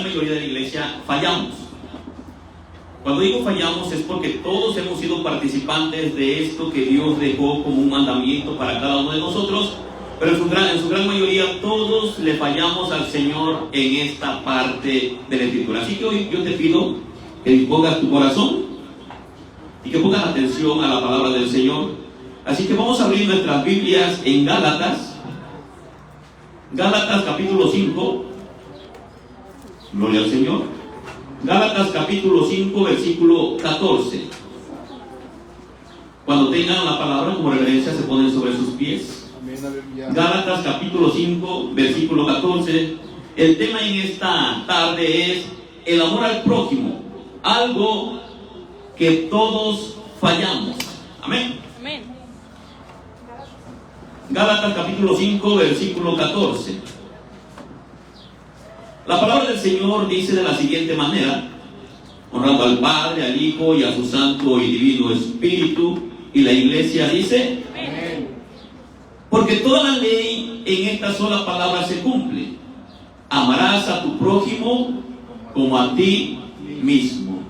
gran mayoría de la iglesia fallamos. Cuando digo fallamos es porque todos hemos sido participantes de esto que Dios dejó como un mandamiento para cada uno de nosotros, pero en su gran mayoría todos le fallamos al Señor en esta parte de la Escritura. Así que hoy yo te pido que dispongas tu corazón y que pongas atención a la palabra del Señor. Así que vamos a abrir nuestras Biblias en Gálatas capítulo 5. Gloria al Señor. Gálatas capítulo 5 versículo 14. Cuando tengan la palabra como referencia se ponen sobre sus pies. Gálatas capítulo 5 versículo 14. El tema en esta tarde es el amor al prójimo, algo que todos fallamos. Amén. Amén. Gálatas capítulo 5 versículo 14. La palabra del Señor dice de la siguiente manera, honrando al Padre, al Hijo y a su Santo y Divino Espíritu, y la iglesia dice, Amén. porque toda la ley en esta sola palabra se cumple: amarás a tu prójimo como a ti mismo.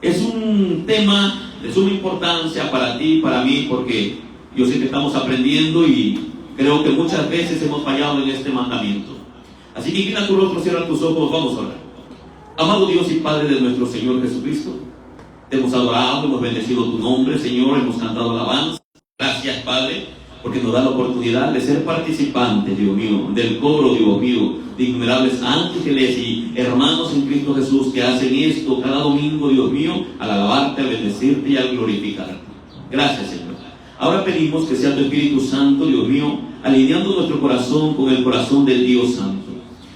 Es un tema de suma importancia para ti y para mí, porque yo sé que estamos aprendiendo y creo que muchas veces hemos fallado en este mandamiento. Así que inclina tu rostro, cierra tus ojos, vamos a orar. Amado Dios y Padre de nuestro Señor Jesucristo, te hemos adorado, hemos bendecido tu nombre, Señor, hemos cantado alabanza. Gracias, Padre, porque nos da la oportunidad de ser participantes, Dios mío, del coro, Dios mío, de innumerables ángeles y hermanos en Cristo Jesús que hacen esto cada domingo, Dios mío, al alabarte, al bendecirte y al glorificarte. Gracias, Señor. Ahora pedimos que sea tu Espíritu Santo, Dios mío, alineando nuestro corazón con el corazón del Dios Santo.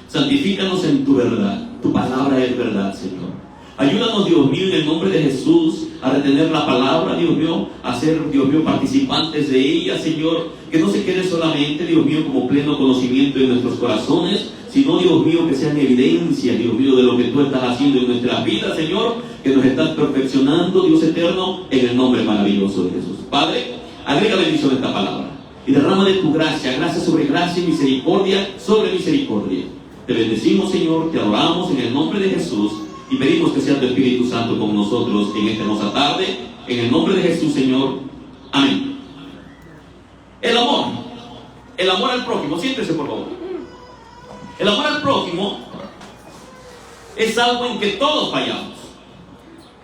Santifícanos en tu verdad. Tu palabra es verdad, Señor. Ayúdanos, Dios mío, en el nombre de Jesús, a retener la palabra, Dios mío, a ser, Dios mío, participantes de ella, Señor. Que no se quede solamente, Dios mío, como pleno conocimiento en nuestros corazones, sino, Dios mío, que sean evidencia, Dios mío, de lo que tú estás haciendo en nuestras vidas, Señor, que nos estás perfeccionando, Dios eterno, en el nombre maravilloso de Jesús. Padre, agrega bendición a esta palabra y derrama de tu gracia, gracia sobre gracia y misericordia sobre misericordia. Te bendecimos, Señor, te adoramos en el nombre de Jesús y pedimos que sea tu Espíritu Santo con nosotros en esta hermosa tarde, en el nombre de Jesús, Señor. Amén. El amor al prójimo, siéntese por favor. El amor al prójimo es algo en que todos fallamos.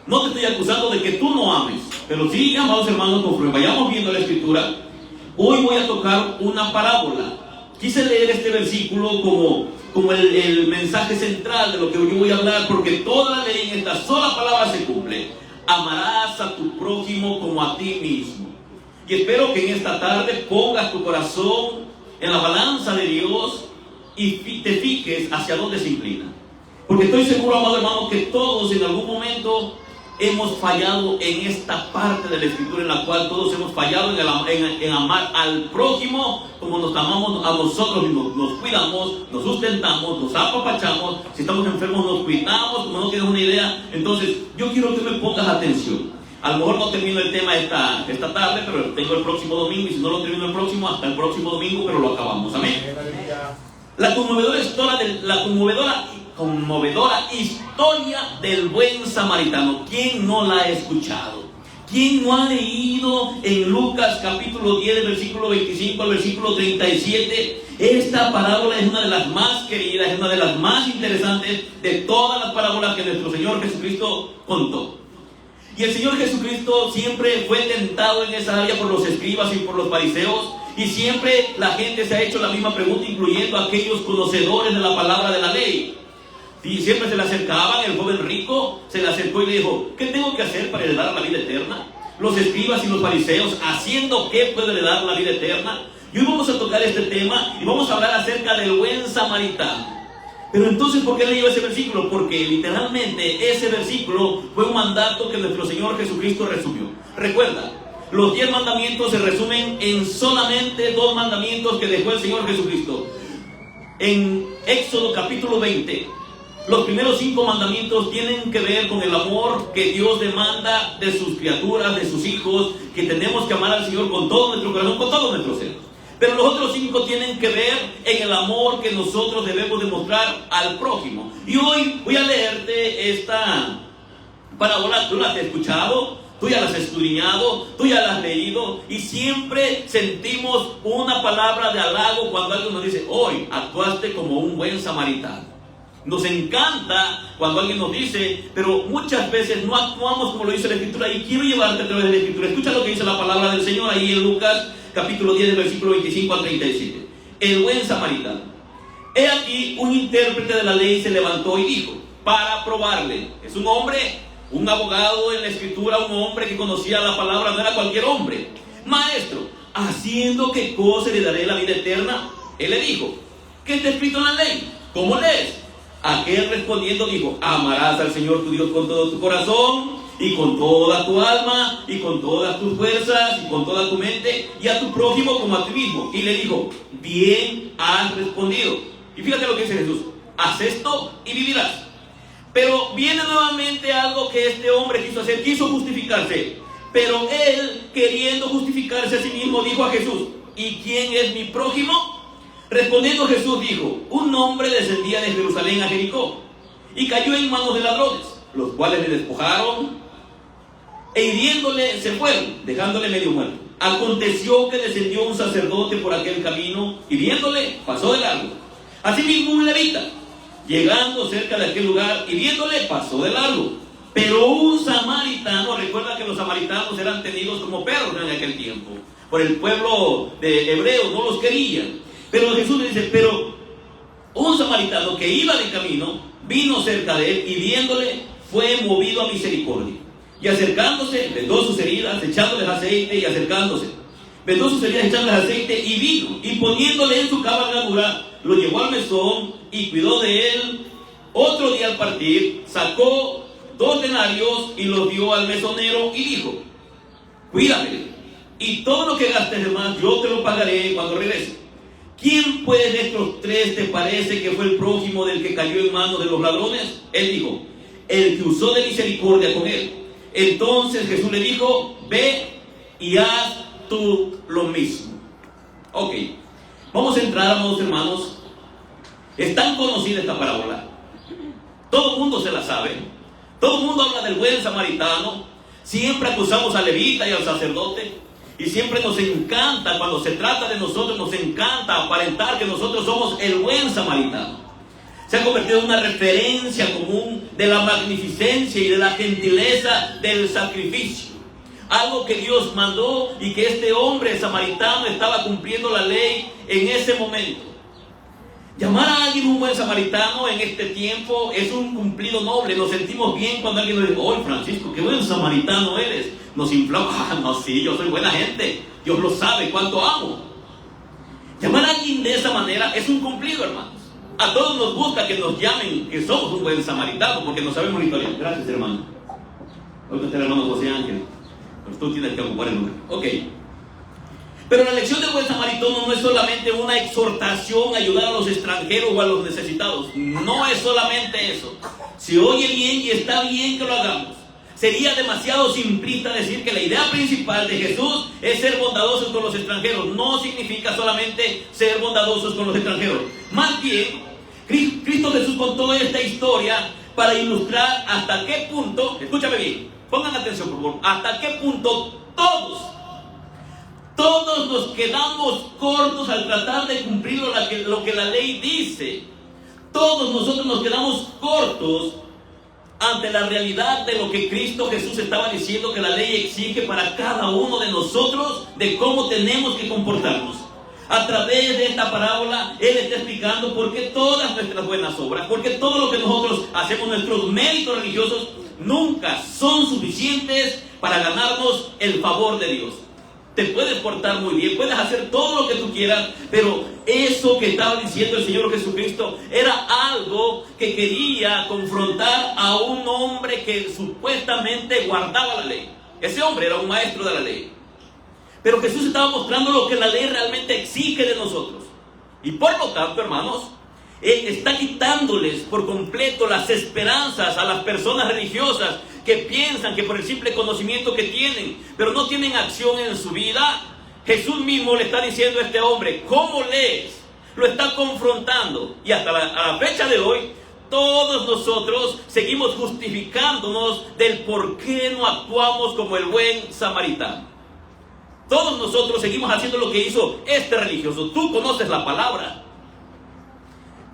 No te estoy acusando de que tú no ames, pero sí, amados hermanos, conforme vayamos viendo la Escritura, hoy voy a tocar una parábola. Quise leer este versículo como el mensaje central de lo que yo voy a hablar, porque toda la ley en esta sola palabra se cumple: amarás a tu prójimo como a ti mismo. Y espero que en esta tarde pongas tu corazón en la balanza de Dios y te fijes hacia dónde se inclina, porque estoy seguro, amado hermano, que todos en algún momento hemos fallado en esta parte de la Escritura, en la cual todos hemos fallado en amar al prójimo como nos amamos a nosotros mismos. Nos cuidamos, nos sustentamos, nos apapachamos. Si estamos enfermos nos cuidamos, como no tienes una idea. Entonces yo quiero que me pongas atención. A lo mejor no termino el tema esta tarde, pero tengo el próximo domingo, y si no lo termino el próximo, hasta el próximo domingo, pero lo acabamos. Amén. La conmovedora historia del buen samaritano. ¿Quién no la ha escuchado? ¿Quién no ha leído en Lucas capítulo 10, versículo 25 al versículo 37? Esta parábola es una de las más queridas, es una de las más interesantes de todas las parábolas que nuestro Señor Jesucristo contó. Y el Señor Jesucristo siempre fue tentado en esa área por los escribas y por los fariseos, y siempre la gente se ha hecho la misma pregunta, incluyendo aquellos conocedores de la palabra de la ley. Y siempre se le acercaban. El joven rico se le acercó y le dijo: ¿qué tengo que hacer para heredar la vida eterna? Los escribas y los fariseos, ¿haciendo qué puedo heredar la vida eterna? Y hoy vamos a tocar este tema y vamos a hablar acerca del buen samaritano. Pero entonces, ¿por qué leí ese versículo? Porque literalmente ese versículo fue un mandato que nuestro Señor Jesucristo resumió. Recuerda, los 10 mandamientos se resumen en solamente 2 mandamientos que dejó el Señor Jesucristo. En Éxodo capítulo 20, los primeros 5 mandamientos tienen que ver con el amor que Dios demanda de sus criaturas, de sus hijos, que tenemos que amar al Señor con todo nuestro corazón, con todo nuestro ser. Pero los otros 5 tienen que ver en el amor que nosotros debemos demostrar al prójimo. Y hoy voy a leerte esta parábola. Tú la has escuchado, tú ya la has escudriñado, tú ya la has leído, y siempre sentimos una palabra de halago cuando alguien nos dice: hoy actuaste como un buen samaritano. Nos encanta cuando alguien nos dice, pero muchas veces no actuamos como lo dice la Escritura. Y quiero llevarte a través de la Escritura. Escucha lo que dice la palabra del Señor ahí en Lucas capítulo 10, versículo 25 al 37. El buen samaritano. He aquí un intérprete de la ley se levantó y dijo, para probarle. Es un hombre, un abogado en la Escritura, un hombre que conocía la palabra, no era cualquier hombre. Maestro, ¿haciendo qué cosa le daré la vida eterna? Él le dijo, ¿qué está escrito en la ley? ¿Cómo lees? Aquel respondiendo dijo, amarás al Señor tu Dios con todo tu corazón, y con toda tu alma, y con todas tus fuerzas, y con toda tu mente, y a tu prójimo como a ti mismo. Y le dijo, bien has respondido. Y fíjate lo que dice Jesús, haz esto y vivirás. Pero viene nuevamente algo que este hombre quiso hacer, quiso justificarse. Pero él, queriendo justificarse a sí mismo, dijo a Jesús, ¿y quién es mi prójimo? Respondiendo Jesús dijo, un hombre descendía de Jerusalén a Jericó, y cayó en manos de ladrones, los cuales le despojaron, e hiriéndole se fueron, dejándole medio muerto. Aconteció que descendió un sacerdote por aquel camino, y viéndole, pasó de largo. Asimismo un levita, llegando cerca de aquel lugar, y viéndole, pasó de largo. Pero un samaritano, recuerda que los samaritanos eran tenidos como perros en aquel tiempo, por el pueblo de hebreos, no los querían. Pero Jesús le dice, pero un samaritano que iba de camino, vino cerca de él, y viéndole, fue movido a misericordia. Y acercándose, vendó sus heridas, echándoles aceite, y acercándose, vendó sus heridas, echándoles aceite, y vino, y poniéndole en su cabalgadura, lo llevó al mesón, y cuidó de él. Otro día al partir, sacó 2 denarios, y los dio al mesonero, y dijo, cuídame, y todo lo que gastes de más, yo te lo pagaré cuando regrese. ¿Quién pues de estos 3 te parece que fue el prójimo del que cayó en manos de los ladrones? Él dijo, el que usó de misericordia con él. Entonces Jesús le dijo, ve y haz tú lo mismo. Ok, vamos a entrar, amados hermanos. Es tan conocida esta parábola, todo el mundo se la sabe, todo el mundo habla del buen samaritano. Siempre acusamos al levita y al sacerdote, y siempre nos encanta, cuando se trata de nosotros, nos encanta aparentar que nosotros somos el buen samaritano. Se ha convertido en una referencia común de la magnificencia y de la gentileza del sacrificio. Algo que Dios mandó y que este hombre samaritano estaba cumpliendo la ley en ese momento. Llamar a alguien un buen samaritano en este tiempo es un cumplido noble. Nos sentimos bien cuando alguien nos dice, oye Francisco, qué buen samaritano eres. Nos inflamos, no, sí, yo soy buena gente. Dios lo sabe cuánto amo. Llamar a alguien de esa manera es un cumplido, hermanos. A todos nos gusta que nos llamen que somos un buen samaritano, porque no sabemos la historia. Gracias, hermano. Ahorita está el hermano José Ángel, pero tú tienes que ocupar el lugar. Ok. Pero la lección del buen samaritano no es solamente una exhortación a ayudar a los extranjeros o a los necesitados. No es solamente eso. Se oye bien y está bien que lo hagamos. Sería demasiado simplista decir que la idea principal de Jesús es ser bondadosos con los extranjeros. No significa solamente ser bondadosos con los extranjeros. Más bien, Cristo Jesús contó esta historia para ilustrar hasta qué punto, escúchame bien, pongan atención por favor, hasta qué punto todos nos quedamos cortos al tratar de cumplir lo que la ley dice. Todos nosotros nos quedamos cortos ante la realidad de lo que Cristo Jesús estaba diciendo que la ley exige para cada uno de nosotros, de cómo tenemos que comportarnos. A través de esta parábola, Él está explicando por qué todas nuestras buenas obras, porque todo lo que nosotros hacemos, nuestros méritos religiosos, nunca son suficientes para ganarnos el favor de Dios. Te puedes portar muy bien, puedes hacer todo lo que tú quieras, pero eso que estaba diciendo el Señor Jesucristo era algo que quería confrontar a un hombre que supuestamente guardaba la ley. Ese hombre era un maestro de la ley. Pero Jesús estaba mostrando lo que la ley realmente exige de nosotros. Y por lo tanto, hermanos, Él está quitándoles por completo las esperanzas a las personas religiosas que piensan que por el simple conocimiento que tienen, pero no tienen acción en su vida. Jesús mismo le está diciendo a este hombre, ¿cómo lees? Lo está confrontando. Y hasta a la fecha de hoy, todos nosotros seguimos justificándonos del por qué no actuamos como el buen samaritano. Todos nosotros seguimos haciendo lo que hizo este religioso. Tú conoces la palabra.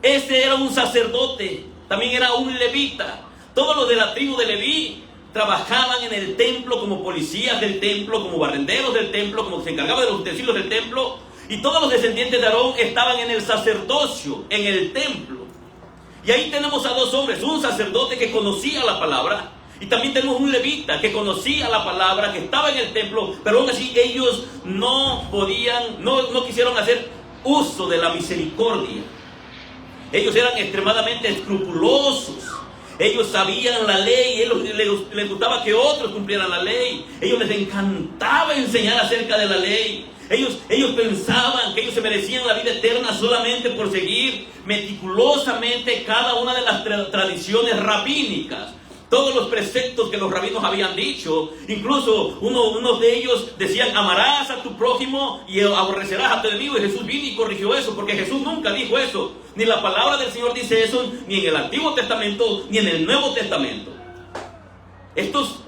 Este era un sacerdote, también era un levita. Todos los de la tribu de Leví trabajaban en el templo como policías del templo, como barrenderos del templo, como se encargaban de los utensilios del templo. Y todos los descendientes de Aarón estaban en el sacerdocio, en el templo. Y ahí tenemos a dos hombres, un sacerdote que conocía la palabra, y también tenemos un levita que conocía la palabra, que estaba en el templo, pero aún así ellos no quisieron hacer uso de la misericordia. Ellos eran extremadamente escrupulosos. Ellos sabían la ley, les gustaba que otros cumplieran la ley. Ellos les encantaba enseñar acerca de la ley. Ellos pensaban que ellos se merecían la vida eterna solamente por seguir meticulosamente cada una de las tradiciones rabínicas. Todos los preceptos que los rabinos habían dicho. Incluso unos de ellos decían, amarás a tu prójimo y aborrecerás a tu enemigo. Y Jesús vino y corrigió eso, porque Jesús nunca dijo eso. Ni la palabra del Señor dice eso, ni en el Antiguo Testamento, ni en el Nuevo Testamento. Estos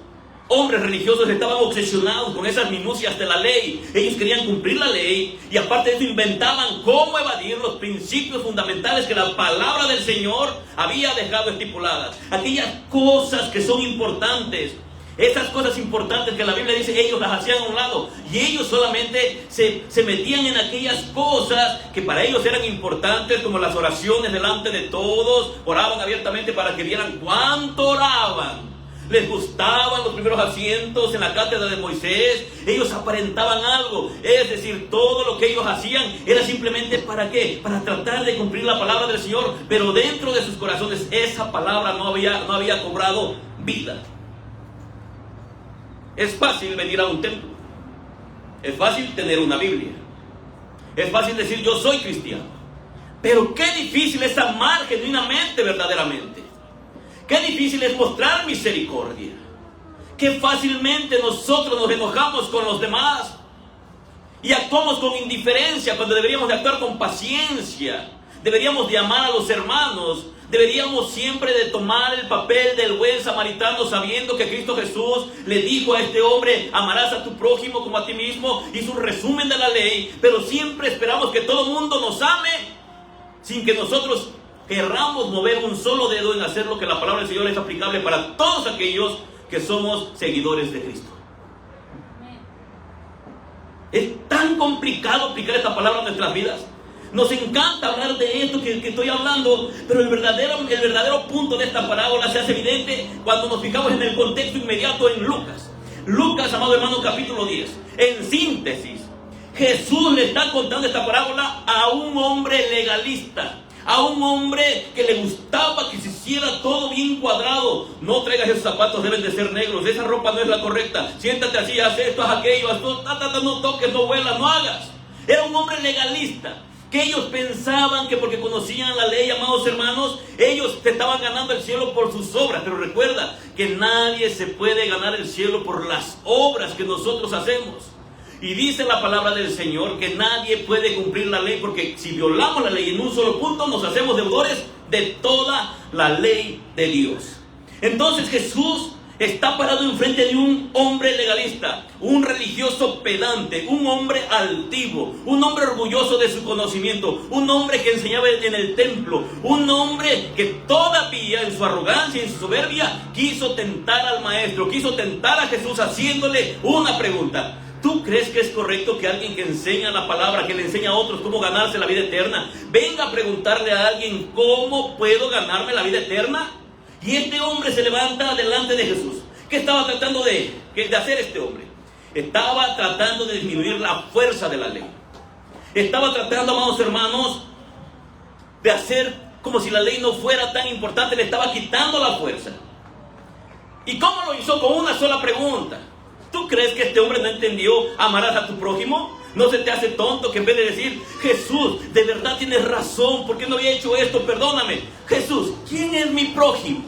hombres religiosos estaban obsesionados con esas minucias de la ley. Ellos querían cumplir la ley, y aparte de eso inventaban cómo evadir los principios fundamentales que la palabra del Señor había dejado estipuladas. Aquellas cosas que son importantes, esas cosas importantes que la Biblia dice, ellos las hacían a un lado, y ellos solamente se metían en aquellas cosas que para ellos eran importantes, como las oraciones delante de todos. Oraban abiertamente para que vieran cuánto oraban. Les gustaban los primeros asientos en la cátedra de Moisés. Ellos aparentaban algo. Es decir, todo lo que ellos hacían era simplemente ¿para qué? Para tratar de cumplir la palabra del Señor. Pero dentro de sus corazones esa palabra no había cobrado vida. Es fácil venir a un templo. Es fácil tener una Biblia. Es fácil decir yo soy cristiano. Pero qué difícil es amar genuinamente, verdaderamente. Qué difícil es mostrar misericordia. Qué fácilmente nosotros nos enojamos con los demás y actuamos con indiferencia cuando deberíamos de actuar con paciencia. Deberíamos de amar a los hermanos. Deberíamos siempre de tomar el papel del buen samaritano, sabiendo que Cristo Jesús le dijo a este hombre, amarás a tu prójimo como a ti mismo. Hizo un resumen de la ley, pero siempre esperamos que todo el mundo nos ame sin que nosotros querramos mover un solo dedo en hacer lo que la palabra del Señor es aplicable para todos aquellos que somos seguidores de Cristo. Es tan complicado aplicar esta palabra en nuestras vidas. Nos encanta hablar de esto que estoy hablando, pero el verdadero punto de esta parábola se hace evidente cuando nos fijamos en el contexto inmediato en Lucas. Lucas, amado hermano, capítulo 10. En síntesis, Jesús le está contando esta parábola a un hombre legalista, a un hombre que le gustaba que se hiciera todo bien cuadrado. No traigas esos zapatos, deben de ser negros, esa ropa no es la correcta, siéntate así, haz esto, haz aquello, haz todo, no toques, no vuelas, no hagas. Era un hombre legalista, que ellos pensaban que porque conocían la ley, amados hermanos, ellos se estaban ganando el cielo por sus obras. Pero recuerda que nadie se puede ganar el cielo por las obras que nosotros hacemos. Y dice la palabra del Señor que nadie puede cumplir la ley, porque si violamos la ley en un solo punto, nos hacemos deudores de toda la ley de Dios. Entonces Jesús está parado enfrente de un hombre legalista, un religioso pedante, un hombre altivo, un hombre orgulloso de su conocimiento, un hombre que enseñaba en el templo, un hombre que todavía en su arrogancia y en su soberbia quiso tentar al maestro, quiso tentar a Jesús haciéndole una pregunta. ¿Tú crees que es correcto que alguien que enseña la palabra, que le enseña a otros cómo ganarse la vida eterna, venga a preguntarle a alguien cómo puedo ganarme la vida eterna? Y este hombre se levanta delante de Jesús. ¿Qué estaba tratando de hacer este hombre? Estaba tratando de disminuir la fuerza de la ley. Estaba tratando, amados hermanos, de hacer como si la ley no fuera tan importante. Le estaba quitando la fuerza. ¿Y cómo lo hizo? Con una sola pregunta. ¿Tú crees que este hombre no entendió amarás a tu prójimo? ¿No se te hace tonto que en vez de decir, Jesús, de verdad tienes razón, ¿por qué no había hecho esto? Perdóname. Jesús, ¿quién es mi prójimo?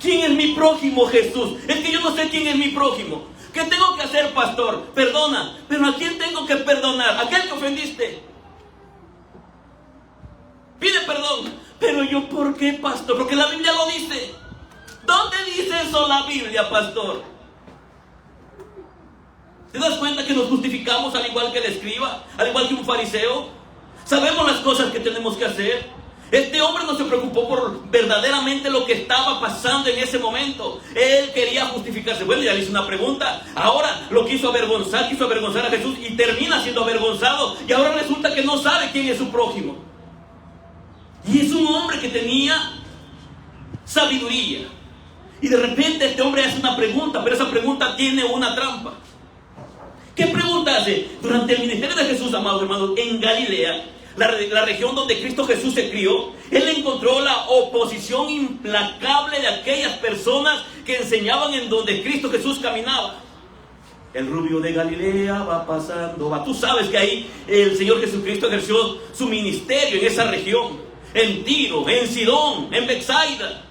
¿Quién es mi prójimo, Jesús? Es que yo no sé quién es mi prójimo. ¿Qué tengo que hacer, pastor? Perdona. ¿Pero a quién tengo que perdonar? ¿A aquel que ofendiste? Pide perdón. Pero yo, ¿por qué, pastor? Porque la Biblia lo dice. ¿Dónde dice eso la Biblia, pastor? ¿Te das cuenta que nos justificamos al igual que el escriba? Al igual que un fariseo. Sabemos las cosas que tenemos que hacer. Este hombre no se preocupó por verdaderamente lo que estaba pasando en ese momento. Él quería justificarse. Bueno, ya le hice una pregunta. Ahora lo quiso avergonzar a Jesús y termina siendo avergonzado. Y ahora resulta que no sabe quién es su prójimo. Y es un hombre que tenía sabiduría. Y de repente este hombre hace una pregunta, pero esa pregunta tiene una trampa. ¿Qué pregunta hace? Durante el ministerio de Jesús, amados hermanos, en Galilea, la región donde Cristo Jesús se crió, él encontró la oposición implacable de aquellas personas que enseñaban en donde Cristo Jesús caminaba. El rubio de Galilea va pasando, va. Tú sabes que ahí el Señor Jesucristo ejerció su ministerio en esa región, en Tiro, en Sidón, en Betsaida.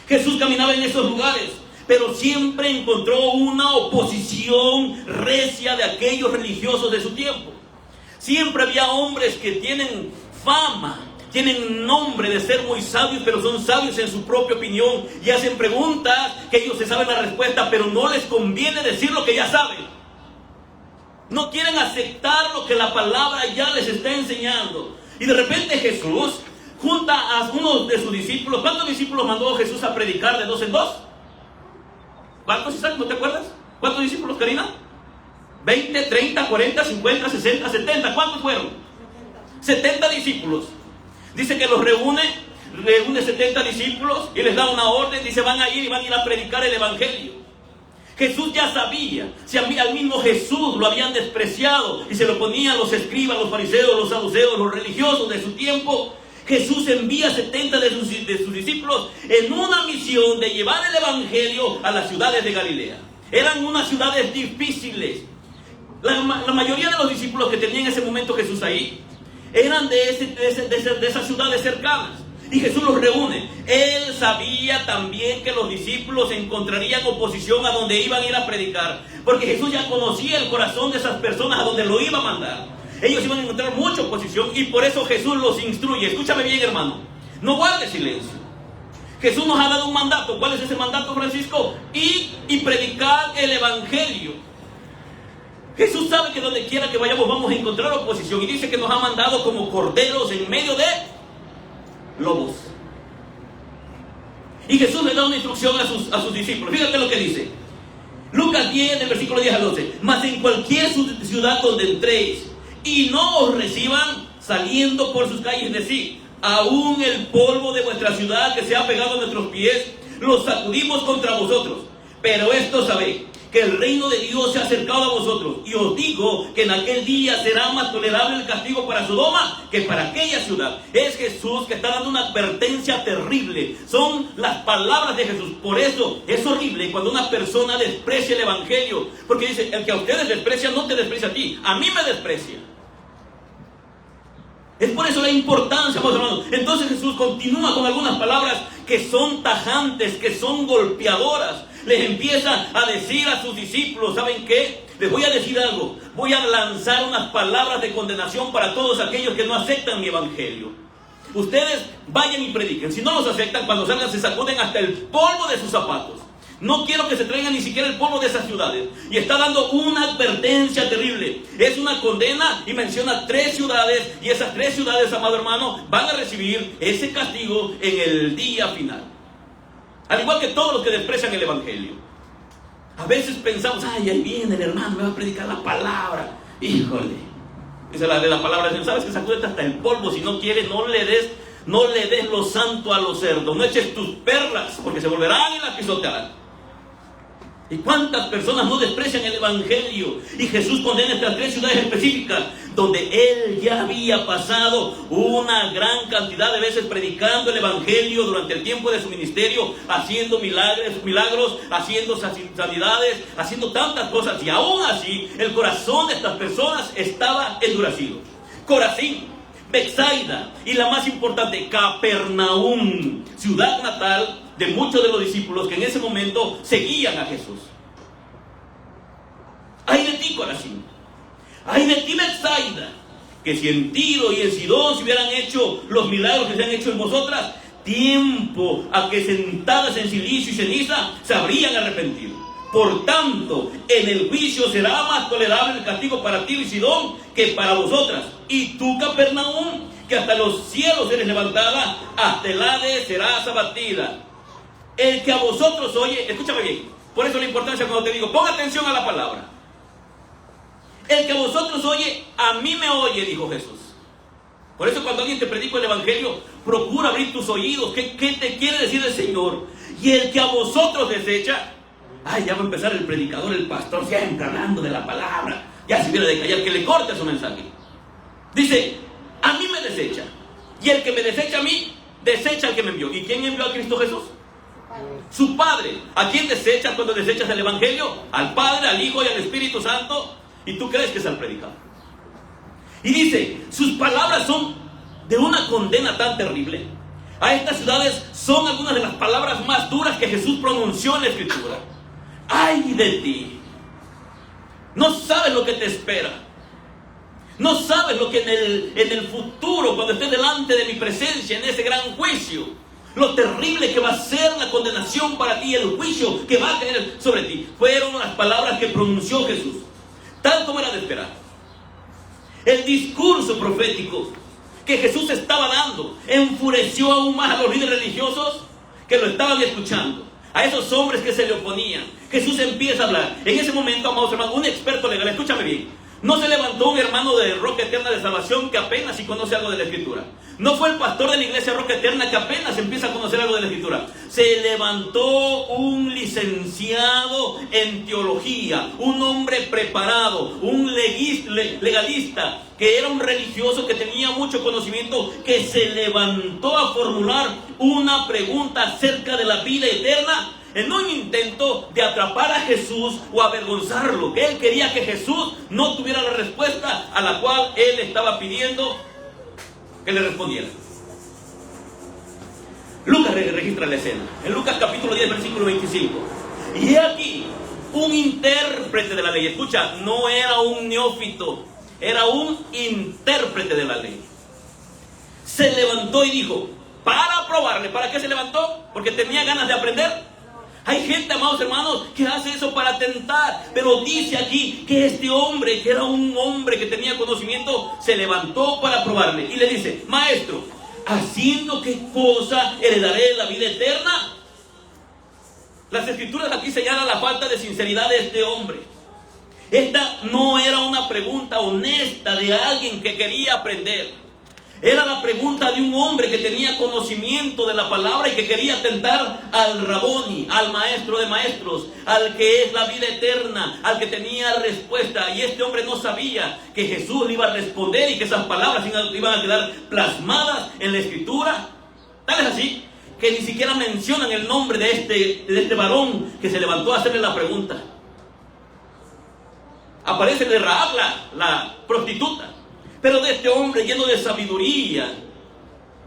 Jesús caminaba en esos lugares, pero siempre encontró una oposición recia de aquellos religiosos de su tiempo. Siempre había hombres que tienen fama, tienen nombre de ser muy sabios, pero son sabios en su propia opinión y hacen preguntas que ellos se saben la respuesta, pero no les conviene decir lo que ya saben. No quieren aceptar lo que la palabra ya les está enseñando. Y de repente Jesús junta a uno de sus discípulos. ¿Cuántos discípulos mandó Jesús a predicar de 2 en 2? ¿Cuántos, Isaac? ¿No te acuerdas? ¿Cuántos discípulos, Karina? 20, 30, 40, 50, 60, 70. ¿Cuántos fueron? 70 discípulos. Dice que los reúne 70 discípulos y les da una orden. Dice, van a ir a predicar el evangelio. Jesús ya sabía, si al mismo Jesús lo habían despreciado y se lo ponían los escribas, los fariseos, los saduceos, los religiosos de su tiempo, Jesús envía 70 de sus discípulos en una misión de llevar el evangelio a las ciudades de Galilea. Eran unas ciudades difíciles. La mayoría de los discípulos que tenía en ese momento Jesús ahí eran de esas ciudades cercanas. Y Jesús los reúne. Él sabía también que los discípulos encontrarían oposición a donde iban a ir a predicar, porque Jesús ya conocía el corazón de esas personas a donde lo iba a mandar. Ellos iban a encontrar mucha oposición y por eso Jesús los instruye. Escúchame bien, hermano. No guardes silencio. Jesús nos ha dado un mandato. ¿Cuál es ese mandato, Francisco? Ir y predicar el evangelio. Jesús sabe que donde quiera que vayamos vamos a encontrar oposición. Y dice que nos ha mandado como corderos en medio de lobos. Y Jesús le da una instrucción a sus discípulos. Fíjate lo que dice. Lucas 10, del versículo 10 al 12. Mas en cualquier ciudad donde entréis y no os reciban, saliendo por sus calles, decid: aún el polvo de vuestra ciudad que se ha pegado a nuestros pies, lo sacudimos contra vosotros. Pero esto sabéis, que el reino de Dios se ha acercado a vosotros. Y os digo que en aquel día será más tolerable el castigo para Sodoma que para aquella ciudad. Es Jesús que está dando una advertencia terrible. Son las palabras de Jesús. Por eso es horrible cuando una persona desprecia el evangelio, porque dice: el que a ustedes desprecia no te desprecia a ti, a mí me desprecia. Es por eso la importancia, amados hermanos. Entonces Jesús continúa con algunas palabras que son tajantes, que son golpeadoras. Les empieza a decir a sus discípulos: ¿saben qué? Les voy a decir algo. Voy a lanzar unas palabras de condenación para todos aquellos que no aceptan mi evangelio. Ustedes vayan y prediquen. Si no los aceptan, cuando salgan se sacuden hasta el polvo de sus zapatos. No quiero que se traigan ni siquiera el polvo de esas ciudades. Y está dando una advertencia terrible. Es una condena y menciona 3 ciudades. Y esas 3 ciudades, amado hermano, van a recibir ese castigo en el día final. Al igual que todos los que desprecian el evangelio. A veces pensamos: ay, ahí viene el hermano, me va a predicar la palabra. Híjole. Dice la palabra: sabes que sacúdete hasta el polvo. Si no quieres, no le des lo santo a los cerdos. No eches tus perlas, porque se volverán y las pisotearán. ¿Y cuántas personas no desprecian el evangelio? Y Jesús condena estas 3 ciudades específicas, donde Él ya había pasado una gran cantidad de veces predicando el evangelio durante el tiempo de su ministerio, haciendo milagros, haciendo sanidades, haciendo tantas cosas. Y aún así, el corazón de estas personas estaba endurecido. Corazín, Betsaida y la más importante, Capernaum, ciudad natal de muchos de los discípulos que en ese momento seguían a Jesús. de ti, Corazín. Ay de ti, Betsaida, que si en Tiro y en Sidón se hubieran hecho los milagros que se han hecho en vosotras, tiempo a que sentadas en silicio y ceniza se habrían arrepentido. Por tanto, en el juicio será más tolerable el castigo para Tiro y Sidón que para vosotras. Y tú, Capernaum, que hasta los cielos eres levantada, hasta el Hades serás abatida. El que a vosotros oye, escúchame bien, por eso la importancia cuando te digo, pon atención a la palabra. El que a vosotros oye, a mí me oye, dijo Jesús. Por eso cuando alguien te predica el evangelio, procura abrir tus oídos. ¿Qué te quiere decir el Señor? Y el que a vosotros desecha, ay, ya va a empezar el predicador, el pastor, siempre hablando de la palabra. Ya se hubiera de callar, que le corte su mensaje. Dice, a mí me desecha. Y el que me desecha a mí, desecha al que me envió. ¿Y quién envió a Cristo Jesús? Su Padre. ¿A quién desechas cuando desechas el evangelio? Al Padre, al Hijo y al Espíritu Santo. ¿Y tú crees que es al predicador? Y dice, sus palabras son de una condena tan terrible. A estas ciudades son algunas de las palabras más duras que Jesús pronunció en la Escritura. ¡Ay de ti! No sabes lo que te espera. No sabes lo que en el futuro, cuando estés delante de mi presencia, en ese gran juicio, lo terrible que va a ser la condenación para ti, el juicio que va a caer sobre ti. Fueron las palabras que pronunció Jesús. Tal como era de esperar. El discurso profético que Jesús estaba dando enfureció aún más a los líderes religiosos que lo estaban escuchando, a esos hombres que se le oponían. Jesús empieza a hablar. En ese momento, amados hermanos, un experto legal, escúchame bien, no se levantó un hermano de Roca Eterna de Salvación que apenas si conoce algo de la Escritura. No fue el pastor de la iglesia Roca Eterna que apenas empieza a conocer algo de la Escritura. Se levantó un licenciado en teología, un hombre preparado, un legalista, que era un religioso que tenía mucho conocimiento, que se levantó a formular una pregunta acerca de la vida eterna, en un intento de atrapar a Jesús o avergonzarlo. Él quería que Jesús no tuviera la respuesta a la cual él estaba pidiendo que le respondiera. Lucas registra la escena. En Lucas capítulo 10, versículo 25. Y aquí, un intérprete de la ley. Escucha, no era un neófito, era un intérprete de la ley. Se levantó y dijo, para probarle. ¿Para qué se levantó? Porque tenía ganas de aprender. Hay gente, amados hermanos, que hace eso para tentar. Pero dice aquí que este hombre, que era un hombre que tenía conocimiento, se levantó para probarle. Y le dice, maestro, ¿haciendo qué cosa heredaré la vida eterna? Las Escrituras aquí señalan la falta de sinceridad de este hombre. Esta no era una pregunta honesta de alguien que quería aprender. Era la pregunta de un hombre que tenía conocimiento de la palabra y que quería tentar al Raboni, al maestro de maestros, al que es la vida eterna, al que tenía respuesta. Y este hombre no sabía que Jesús le iba a responder y que esas palabras iban a quedar plasmadas en la Escritura. Tal es así que ni siquiera mencionan el nombre de este varón que se levantó a hacerle la pregunta. Aparece de Rahab, la prostituta. Pero de este hombre lleno de sabiduría,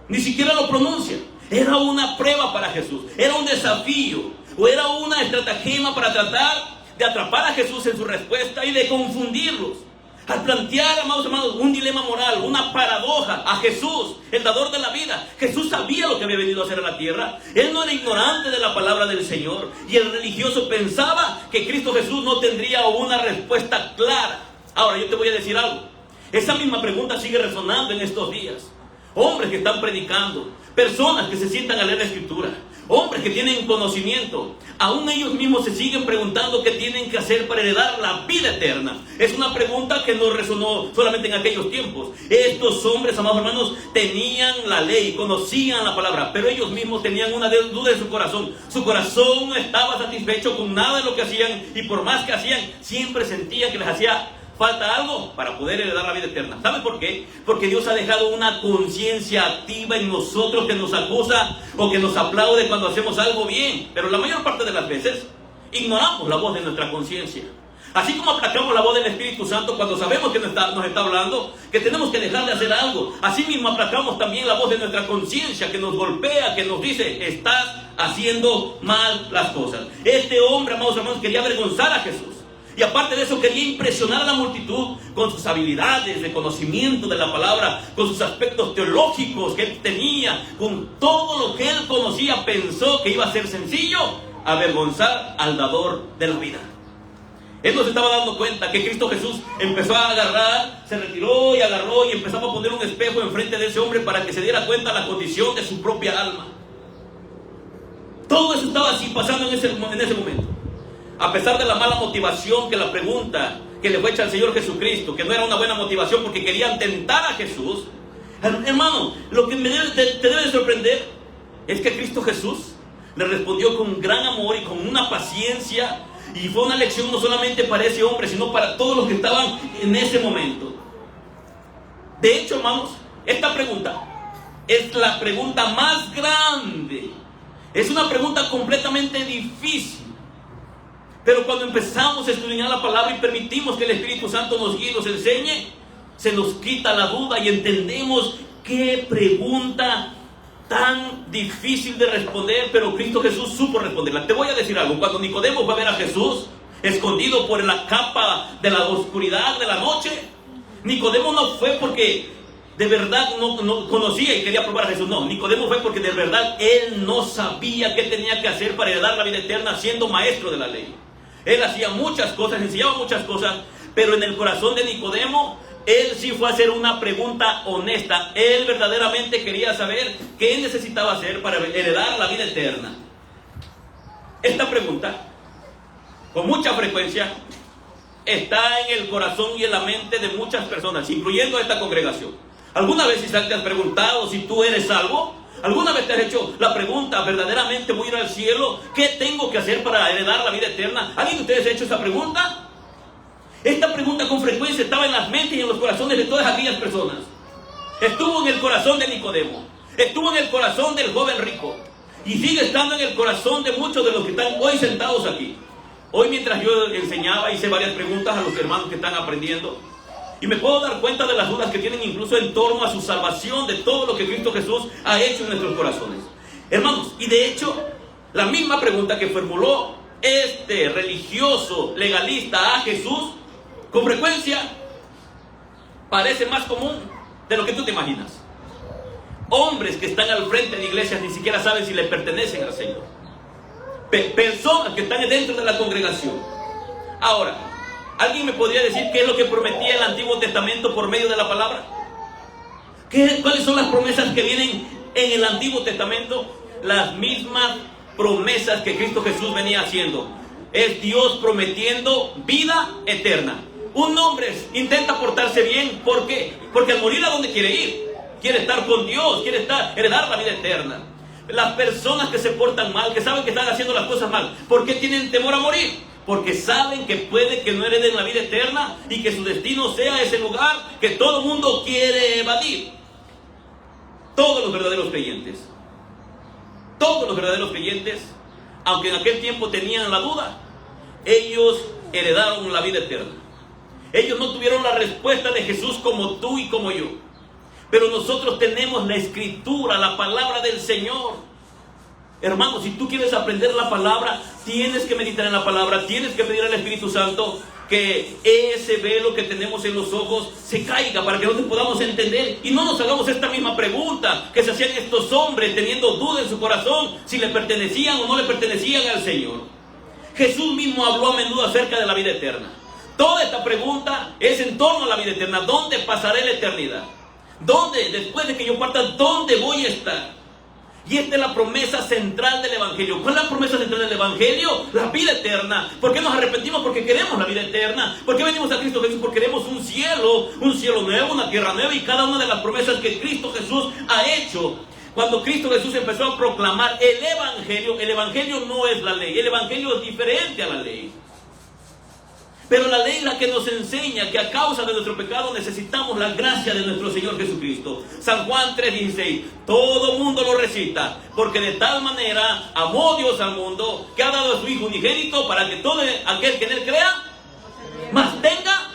ni siquiera lo pronuncia. Era una prueba para Jesús, era un desafío, o era una estratagema para tratar de atrapar a Jesús en su respuesta y de confundirlos. Al plantear, amados hermanos, un dilema moral, una paradoja a Jesús, el dador de la vida. Jesús sabía lo que había venido a hacer a la tierra. Él no era ignorante de la palabra del Señor. Y el religioso pensaba que Cristo Jesús no tendría una respuesta clara. Ahora, yo te voy a decir algo. Esa misma pregunta sigue resonando en estos días. Hombres que están predicando, personas que se sientan a leer la Escritura, hombres que tienen conocimiento, aún ellos mismos se siguen preguntando qué tienen que hacer para heredar la vida eterna. Es una pregunta que no resonó solamente en aquellos tiempos. Estos hombres, amados hermanos, tenían la ley, conocían la palabra, pero ellos mismos tenían una duda en su corazón. Su corazón no estaba satisfecho con nada de lo que hacían, y por más que hacían, siempre sentían que les hacía falta algo para poder heredar la vida eterna. ¿Sabe por qué? Porque Dios ha dejado una conciencia activa en nosotros que nos acusa o que nos aplaude cuando hacemos algo bien. Pero la mayor parte de las veces ignoramos la voz de nuestra conciencia. Así como aplacamos la voz del Espíritu Santo cuando sabemos que nos está hablando, que tenemos que dejar de hacer algo. Así mismo aplacamos también la voz de nuestra conciencia que nos golpea, que nos dice, estás haciendo mal las cosas. Este hombre, amados hermanos, quería avergonzar a Jesús. Y aparte de eso, quería impresionar a la multitud con sus habilidades de conocimiento de la palabra, con sus aspectos teológicos que él tenía, con todo lo que él conocía. Pensó que iba a ser sencillo avergonzar al dador de la vida. Él no se estaba dando cuenta que Cristo Jesús empezó a agarrar, se retiró y agarró y empezaba a poner un espejo enfrente de ese hombre para que se diera cuenta de la condición de su propia alma. Todo eso estaba así pasando en ese momento. A pesar de la mala motivación que la pregunta que le fue hecha al Señor Jesucristo, que no era una buena motivación porque querían tentar a Jesús. Hermano, lo que te debe sorprender es que Cristo Jesús le respondió con gran amor y con una paciencia, y fue una lección no solamente para ese hombre, sino para todos los que estaban en ese momento. De hecho, hermanos, esta pregunta es la pregunta más grande. Es una pregunta completamente difícil. Pero cuando empezamos a estudiar la palabra y permitimos que el Espíritu Santo nos guíe y nos enseñe, se nos quita la duda y entendemos qué pregunta tan difícil de responder, pero Cristo Jesús supo responderla. Te voy a decir algo. Cuando Nicodemo fue a ver a Jesús escondido por la capa de la oscuridad de la noche, Nicodemo no fue porque de verdad no conocía y quería probar a Jesús. No, Nicodemo fue porque de verdad él no sabía qué tenía que hacer para heredar la vida eterna siendo maestro de la ley. Él hacía muchas cosas, enseñaba muchas cosas, pero en el corazón de Nicodemo, él sí fue a hacer una pregunta honesta. Él verdaderamente quería saber qué necesitaba hacer para heredar la vida eterna. Esta pregunta, con mucha frecuencia, está en el corazón y en la mente de muchas personas, incluyendo esta congregación. ¿Alguna vez te has preguntado si tú eres salvo? ¿Alguna vez te has hecho la pregunta, verdaderamente voy a ir al cielo? ¿Qué tengo que hacer para heredar la vida eterna? ¿Alguien de ustedes ha hecho esa pregunta? Esta pregunta con frecuencia estaba en las mentes y en los corazones de todas aquellas personas. Estuvo en el corazón de Nicodemo, estuvo en el corazón del joven rico, y sigue estando en el corazón de muchos de los que están hoy sentados aquí. Hoy, mientras yo enseñaba, hice varias preguntas a los hermanos que están aprendiendo, y me puedo dar cuenta de las dudas que tienen incluso en torno a su salvación, de todo lo que Cristo Jesús ha hecho en nuestros corazones. Hermanos, y de hecho, la misma pregunta que formuló este religioso legalista a Jesús, con frecuencia parece más común de lo que tú te imaginas. Hombres que están al frente de iglesias ni siquiera saben si le pertenecen al Señor. Personas que están dentro de la congregación. Ahora, ¿alguien me podría decir qué es lo que prometía el Antiguo Testamento por medio de la palabra? ¿Cuáles son las promesas que vienen en el Antiguo Testamento? Las mismas promesas que Cristo Jesús venía haciendo. Es Dios prometiendo vida eterna. Un hombre intenta portarse bien, ¿por qué? Porque al morir, ¿a dónde quiere ir? Quiere estar con Dios, quiere heredar la vida eterna. Las personas que se portan mal, que saben que están haciendo las cosas mal, ¿por qué tienen temor a morir? Porque saben que puede que no hereden la vida eterna y que su destino sea ese lugar que todo el mundo quiere evadir. Todos los verdaderos creyentes, aunque en aquel tiempo tenían la duda, ellos heredaron la vida eterna. Ellos no tuvieron la respuesta de Jesús como tú y como yo. Pero nosotros tenemos la Escritura, la palabra del Señor. Hermano, si tú quieres aprender la palabra, tienes que meditar en la palabra, tienes que pedir al Espíritu Santo que ese velo que tenemos en los ojos se caiga para que nosotros podamos entender y no nos hagamos esta misma pregunta que se hacían estos hombres teniendo duda en su corazón si le pertenecían o no le pertenecían al Señor. Jesús mismo habló a menudo acerca de la vida eterna. Toda esta pregunta es en torno a la vida eterna. ¿Dónde pasaré la eternidad? ¿Dónde? Después de que yo parta, ¿dónde voy a estar? Y esta es la promesa central del Evangelio. ¿Cuál es la promesa central del Evangelio? La vida eterna. ¿Por qué nos arrepentimos? Porque queremos la vida eterna. ¿Por qué venimos a Cristo Jesús? Porque queremos un cielo nuevo, una tierra nueva, y cada una de las promesas que Cristo Jesús ha hecho. Cuando Cristo Jesús empezó a proclamar el Evangelio no es la ley. El Evangelio es diferente a la ley. Pero la ley es la que nos enseña que a causa de nuestro pecado necesitamos la gracia de nuestro Señor Jesucristo. San Juan 3:16, todo mundo lo recita, porque de tal manera amó Dios al mundo que ha dado a su Hijo unigénito para que todo aquel que en él crea, más tenga,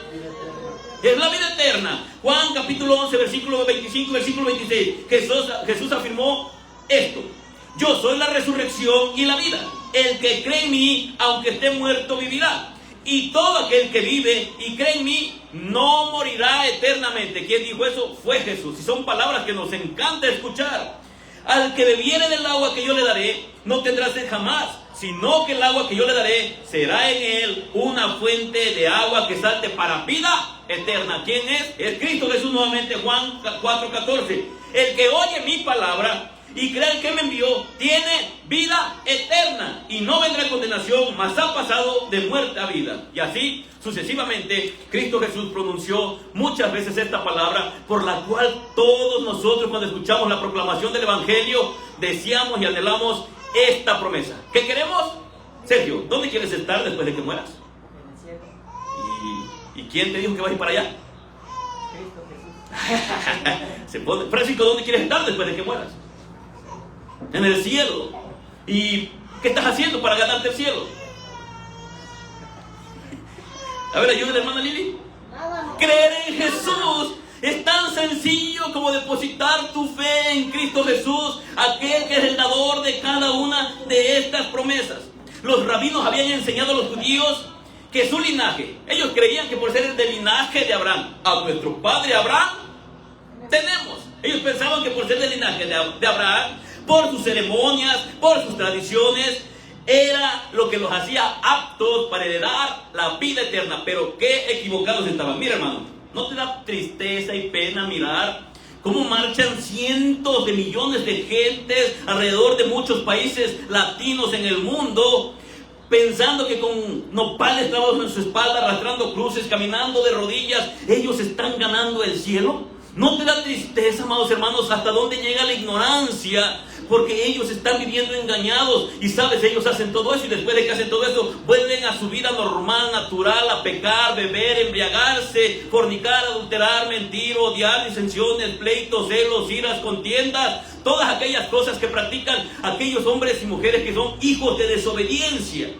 es la vida eterna. Juan capítulo 11, versículo 25, versículo 26, Jesús afirmó esto: yo soy la resurrección y la vida. El que cree en mí, aunque esté muerto, vivirá. y todo aquel que vive y cree en mí no morirá eternamente. ¿Quién dijo eso? Fue Jesús. Y son palabras que nos encanta escuchar. Al que bebiere del agua que yo le daré, no tendrá sed jamás, sino que el agua que yo le daré será en él una fuente de agua que salte para vida eterna. ¿Quién es? Es Cristo Jesús nuevamente, Juan 4:14. El que oye mi palabra y cree el que me envió, tiene vida eterna y no vendrá condenación, mas ha pasado de muerte a vida. Y así sucesivamente, Cristo Jesús pronunció muchas veces esta palabra, por la cual todos nosotros, cuando escuchamos la proclamación del Evangelio, deseamos y anhelamos esta promesa. ¿Qué queremos? Sergio, ¿dónde quieres estar después de que mueras? En el cielo. ¿Y quién te dijo que vas a ir para allá? Cristo Jesús. Francisco, ¿dónde quieres estar después de que mueras? En el cielo. ¿Y qué estás haciendo para ganarte el cielo? A ver, ayúdale, hermana Lili. Creer en Jesús es tan sencillo como depositar tu fe en Cristo Jesús, aquel que es el dador de cada una de estas promesas. Los rabinos habían enseñado a los judíos que su linaje, ellos creían que por ser del linaje de Abraham, a nuestro padre Abraham tenemos. Ellos pensaban que por ser del linaje de Abraham, por sus ceremonias, por sus tradiciones, era lo que los hacía aptos para heredar la vida eterna. Pero qué equivocados estaban. Mira, hermano, ¿no te da tristeza y pena mirar cómo marchan cientos de millones de gentes alrededor de muchos países latinos en el mundo, pensando que con nopales clavados en su espalda, arrastrando cruces, caminando de rodillas, ellos están ganando el cielo? ¿No te da tristeza, amados hermanos, hasta dónde llega la ignorancia? Porque ellos están viviendo engañados. Y sabes, ellos hacen todo eso y después de que hacen todo eso, vuelven a su vida normal, natural, a pecar, beber, embriagarse, fornicar, adulterar, mentir, odiar, disensiones, pleitos, celos, iras, contiendas, todas aquellas cosas que practican aquellos hombres y mujeres que son hijos de desobediencia.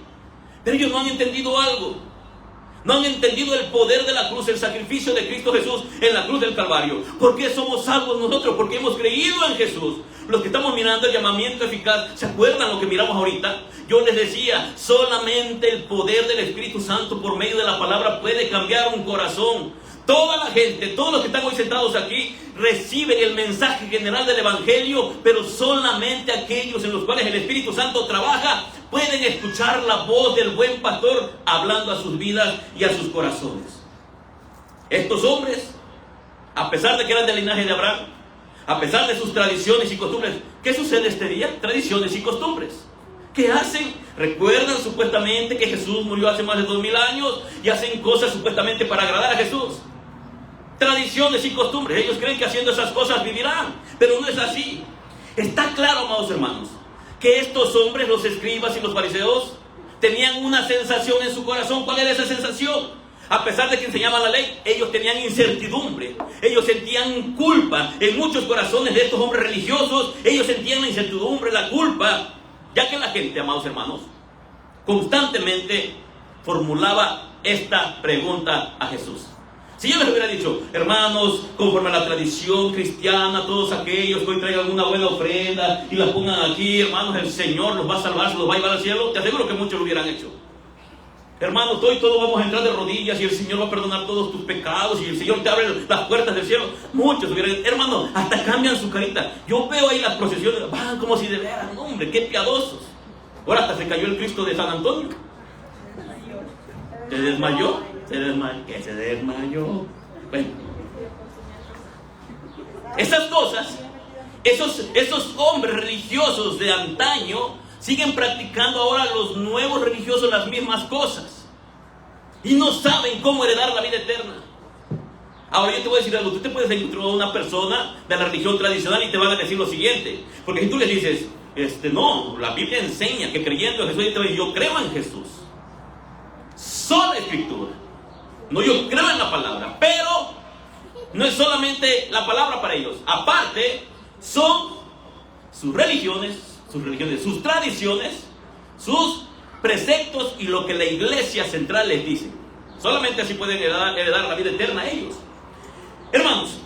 Pero ellos no han entendido algo. No han entendido el poder de la cruz, el sacrificio de Cristo Jesús en la cruz del Calvario. ¿Por qué somos salvos nosotros? Porque hemos creído en Jesús. Los que estamos mirando el llamamiento eficaz, ¿se acuerdan lo que miramos ahorita? Yo les decía, solamente el poder del Espíritu Santo por medio de la palabra puede cambiar un corazón. Toda la gente, todos los que están hoy sentados aquí, reciben el mensaje general del Evangelio, pero solamente aquellos en los cuales el Espíritu Santo trabaja pueden escuchar la voz del buen pastor hablando a sus vidas y a sus corazones. Estos hombres, a pesar de que eran del linaje de Abraham, a pesar de sus tradiciones y costumbres, ¿qué sucede este día? Tradiciones y costumbres. ¿Qué hacen? Recuerdan supuestamente que Jesús murió hace más de 2000 años y hacen cosas supuestamente para agradar a Jesús. Tradiciones y costumbres. Ellos creen que haciendo esas cosas vivirán, pero no es así. Está claro, amados hermanos, que estos hombres, los escribas y los fariseos, tenían una sensación en su corazón. ¿Cuál era esa sensación? A pesar de que enseñaban la ley, ellos tenían incertidumbre. Ellos sentían culpa. En muchos corazones de estos hombres religiosos, ellos sentían la incertidumbre, la culpa, ya que la gente, amados hermanos, constantemente formulaba esta pregunta a Jesús. Si yo les hubiera dicho, hermanos, conforme a la tradición cristiana, todos aquellos que hoy traigan una buena ofrenda y la pongan aquí, hermanos, el Señor los va a salvar, se los va a llevar al cielo, te aseguro que muchos lo hubieran hecho. Hermanos, hoy todos vamos a entrar de rodillas y el Señor va a perdonar todos tus pecados y el Señor te abre las puertas del cielo. Muchos hubieran, hermanos, hasta cambian su carita. Yo veo ahí las procesiones, van como si de veras, hombre, qué piadosos. Ahora hasta se cayó el Cristo de San Antonio. ¿Se desmayó? ¿Qué se desmayó? Bueno, esas cosas, esos hombres religiosos de antaño siguen practicando ahora los nuevos religiosos las mismas cosas y no saben cómo heredar la vida eterna. Ahora yo te voy a decir algo. Tú te puedes encontrar a una persona de la religión tradicional y te van a decir lo siguiente, porque si tú les dices, no, la Biblia enseña que creyendo en Jesús, y te va a decir, yo creo en Jesús, sola escritura. No, yo creo en la palabra, pero no es solamente la palabra para ellos. Aparte, son sus religiones, sus tradiciones, sus preceptos y lo que la iglesia central les dice. Solamente así pueden heredar la vida eterna a ellos. Hermanos,